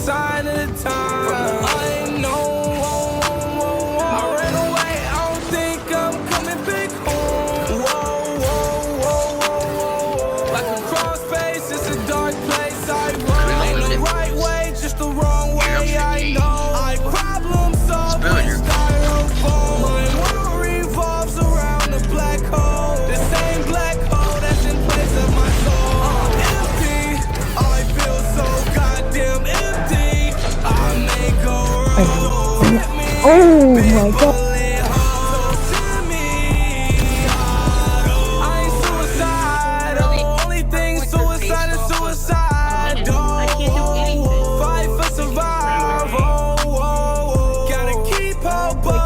sign of the time. I ain't know. I ran away, I don't think I'm coming back home. Whoa. Like a cross space, it's a dark place. I run. Ain't the right way, just the wrong way. I know. I problem solve with styrofoam. My world revolves around the black hole. The same black hole that's in place of my soul. Empty, I feel so goddamn empty. I may go wrong. Oh my god. Fight for survival. Gotta keep hope.